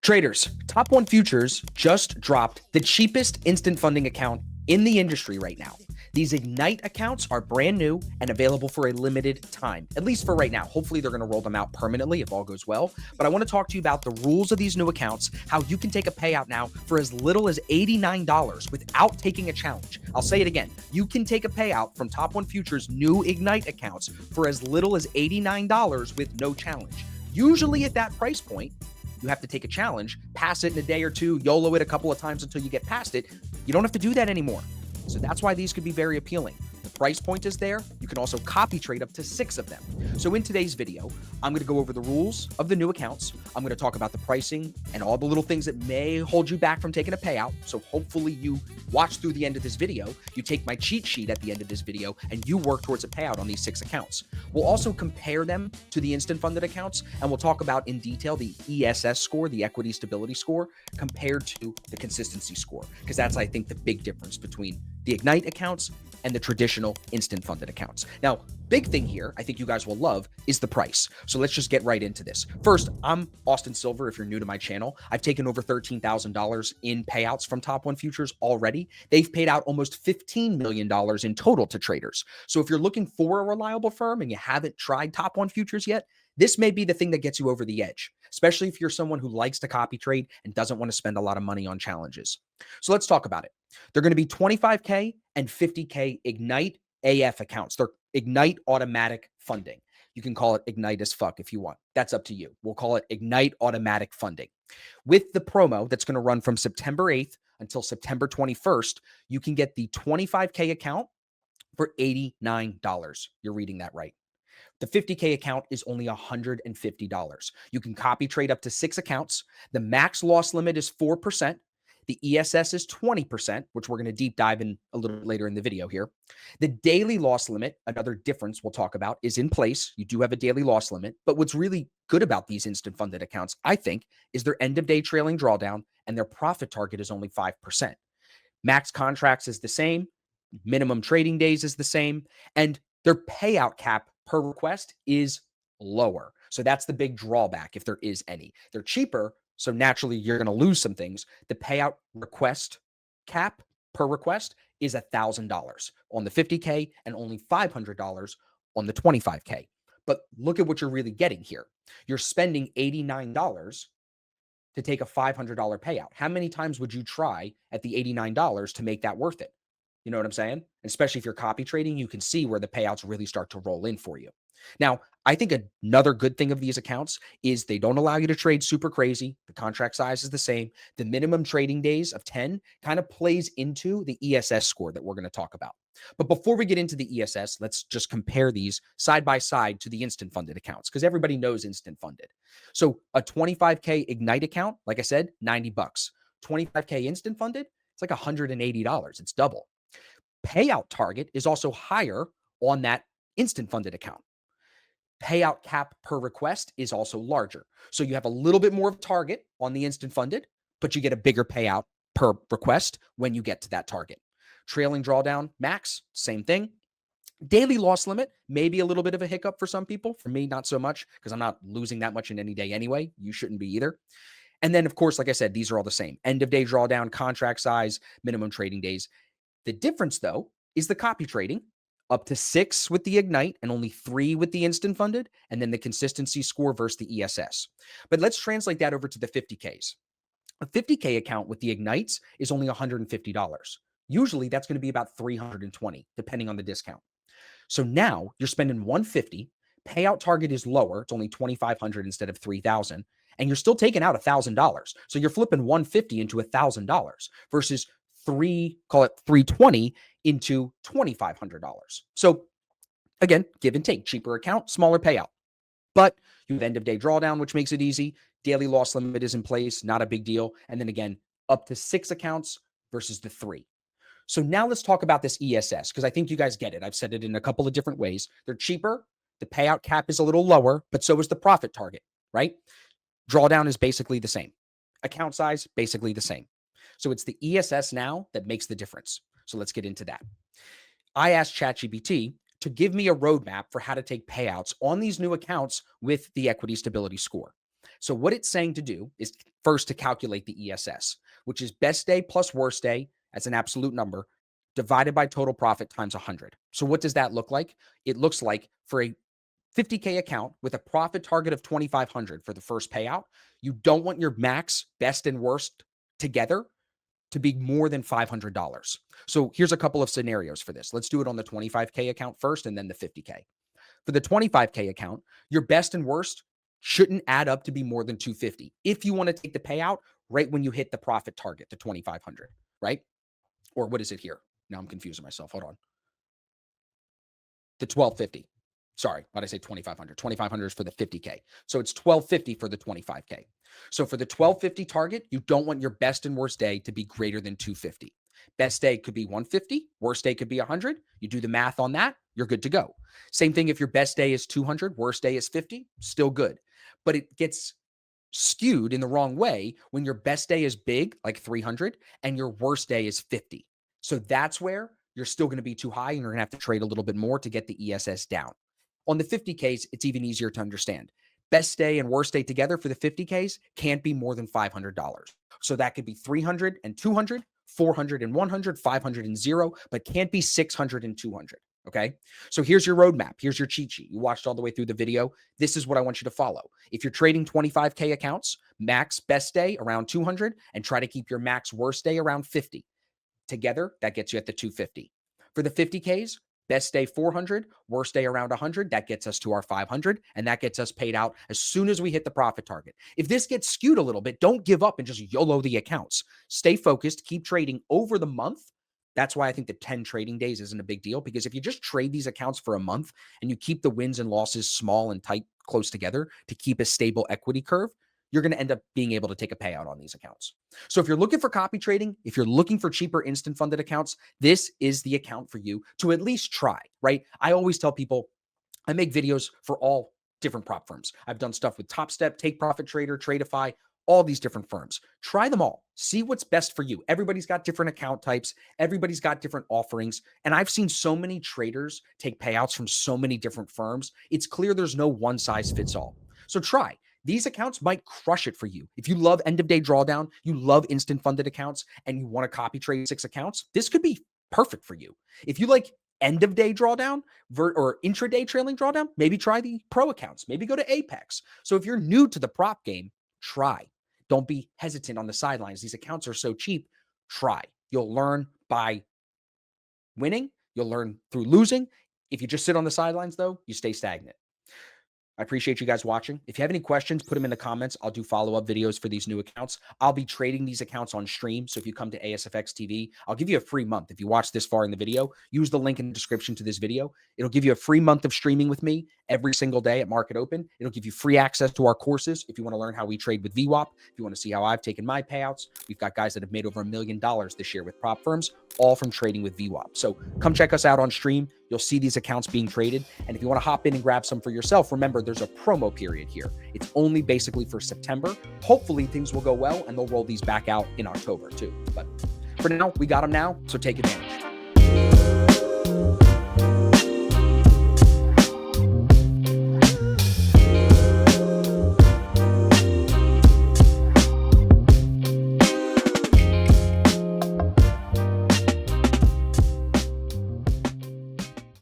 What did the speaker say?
Traders, Top One Futures just dropped the cheapest instant funding account in the industry right now. These Ignite accounts are brand new and available for a limited time, at least for right now. Hopefully they're going to roll them out permanently if all goes well. But I want to talk to you about the rules of these new accounts, how you can take a payout now for as little as $89 without taking a challenge. I'll say it again. You can take a payout from Top One Futures new Ignite accounts for as little as $89 with no challenge. Usually at that price point, you have to take a challenge, pass it in a day or two, YOLO it a couple of times until you get past it. You don't have to do that anymore. So that's why these could be very appealing. The price point is there. You can also copy trade up to 6 of them. So in today's video, I'm going to go over the rules of the new accounts. I'm going to talk about the pricing and all the little things that may hold you back from taking a payout. So hopefully you watch through the end of this video, you take my cheat sheet at the end of this video, and you work towards a payout on these 6 accounts. We'll also compare them to the instant funded accounts, and we'll talk about in detail the ESS score, the equity stability score, compared to the consistency score, because that's, I think, the big difference between the Ignite accounts and the traditional instant funded accounts. Now, big thing here, I think you guys will love, is the price. So let's just get right into this. First, I'm Austin Silver. If you're new to my channel, I've taken over $13,000 in payouts from Top One Futures already. They've paid out almost $15 million in total to traders. So if you're looking for a reliable firm and you haven't tried Top One Futures yet, this may be the thing that gets you over the edge, especially if you're someone who likes to copy trade and doesn't want to spend a lot of money on challenges. So let's talk about it. They're going to be 25K and 50K Ignite AF accounts. They're Ignite automatic funding. You can call it Ignite as fuck if you want. That's up to you. We'll call it Ignite automatic funding. With the promo that's going to run from September 8th until September 21st, you can get the 25K account for $89. You're reading that right. The 50K account is only $150. You can copy trade up to 6 accounts. The max loss limit is 4%. The ESS is 20%, which we're going to deep dive in a little bit later in the video here. The daily loss limit, another difference we'll talk about, is in place. You do have a daily loss limit. But what's really good about these instant funded accounts, I think, is their end of day trailing drawdown, and their profit target is only 5%. Max contracts is the same. Minimum trading days is the same. And their payout cap per request is lower. So that's the big drawback if there is any. They're cheaper, so naturally you're going to lose some things. The payout request cap per request is $1,000 on the 50K and only $500 on the 25K. But look at what you're really getting here. You're spending $89 to take a $500 payout. How many times would you try at the $89 to make that worth it? You know what I'm saying? Especially if you're copy trading, you can see where the payouts really start to roll in for you. Now, I think another good thing of these accounts is they don't allow you to trade super crazy. The contract size is the same. The minimum trading days of 10 kind of plays into the ESS score that we're going to talk about. But before we get into the ESS, let's just compare these side by side to the instant funded accounts, because everybody knows instant funded. So a 25K Ignite account, like I said, $90. 25K instant funded, it's like $180. It's double. Payout target is also higher on that instant funded account. Payout cap per request is also larger. So you have a little bit more of a target on the instant funded, but you get a bigger payout per request when you get to that target. Trailing drawdown max, same thing. Daily loss limit, maybe a little bit of a hiccup for some people. For me, not so much, because I'm not losing that much in any day anyway. You shouldn't be either. And then, of course, like I said, these are all the same. End of day drawdown, contract size, minimum trading days. The difference, though, is the copy trading. Up to 6 with the Ignite and only 3 with the instant funded, and then the consistency score versus the ESS. But let's translate that over to the 50Ks. A 50K account with the Ignites is only $150. Usually that's going to be about $320, depending on the discount. So now you're spending $150. Payout target is lower. It's only $2,500 instead of $3,000. And you're still taking out $1,000. So you're flipping $150 into $1,000 versus call it $320 into $2,500. So again, give and take, cheaper account, smaller payout. But you have end of day drawdown, which makes it easy. Daily loss limit is in place, not a big deal. And then again, up to 6 accounts versus the 3. So now let's talk about this ESS, because I think you guys get it. I've said it in a couple of different ways. They're cheaper. The payout cap is a little lower, but so is the profit target, right? Drawdown is basically the same. Account size, basically the same. So it's the ESS now that makes the difference. So let's get into that. I asked ChatGPT to give me a roadmap for how to take payouts on these new accounts with the equity stability score. So what it's saying to do is first to calculate the ESS, which is best day plus worst day as an absolute number divided by total profit times 100. So what does that look like? It looks like for a 50K account with a profit target of 2,500 for the first payout, you don't want your max, best, and worst together to be more than $500. So here's a couple of scenarios for this. Let's do it on the 25K account first and then the 50K. For the 25K account, your best and worst shouldn't add up to be more than 250 if you want to take the payout right when you hit the profit target, the 2,500, right? Or what is it here? Now I'm confusing myself. Hold on. The 1250. Sorry, why did I say 2,500? 2,500 is for the 50K. So it's 1,250 for the 25K. So for the 1,250 target, you don't want your best and worst day to be greater than 250. Best day could be 150, worst day could be 100. You do the math on that, you're good to go. Same thing if your best day is 200, worst day is 50, still good. But it gets skewed in the wrong way when your best day is big, like 300, and your worst day is 50. So that's where you're still going to be too high and you're going to have to trade a little bit more to get the ESS down. On the 50Ks, it's even easier to understand. Best day and worst day together for the 50Ks can't be more than $500. So that could be 300 and 200, 400 and 100, 500 and 0, but can't be 600 and 200. Okay. So here's your roadmap. Here's your cheat sheet. You watched all the way through the video. This is what I want you to follow. If you're trading 25K accounts, max best day around 200 and try to keep your max worst day around 50. Together, that gets you at the 250. For the 50Ks, best day 400, worst day around 100, that gets us to our 500, and that gets us paid out as soon as we hit the profit target. If this gets skewed a little bit, don't give up and just YOLO the accounts. Stay focused, keep trading over the month. That's why I think the 10 trading days isn't a big deal, because if you just trade these accounts for a month and you keep the wins and losses small and tight, close together to keep a stable equity curve, you're going to end up being able to take a payout on these accounts. So if you're looking for copy trading, if you're looking for cheaper instant funded accounts, this is the account for you to at least try, right? I always tell people I make videos for all different prop firms. I've done stuff with Top Step, Take Profit Trader, Tradeify, all these different firms. Try them all. See what's best for you. Everybody's got different account types. Everybody's got different offerings. And I've seen so many traders take payouts from so many different firms. It's clear there's no one size fits all. So try. These accounts might crush it for you. If you love end of day drawdown, you love instant funded accounts, and you want to copy trade 6 accounts, this could be perfect for you. If you like end of day drawdown or intraday trailing drawdown, maybe try the pro accounts. Maybe go to Apex. So if you're new to the prop game, try. Don't be hesitant on the sidelines. These accounts are so cheap. Try. You'll learn by winning. You'll learn through losing. If you just sit on the sidelines, though, you stay stagnant. I appreciate you guys watching. If you have any questions, put them in the comments. I'll do follow-up videos for these new accounts. I'll be trading these accounts on stream. So if you come to ASFX TV, I'll give you a free month. If you watch this far in the video, use the link in the description to this video. It'll give you a free month of streaming with me every single day at Market Open. It'll give you free access to our courses if you want to learn how we trade with VWAP. If you want to see how I've taken my payouts, we've got guys that have made over $1 million this year with prop firms, all from trading with VWAP. So come check us out on stream. You'll see these accounts being traded. And if you want to hop in and grab some for yourself, remember there's a promo period here. It's only basically for September. Hopefully things will go well and they'll roll these back out in October too. But for now, we got them now. So take advantage.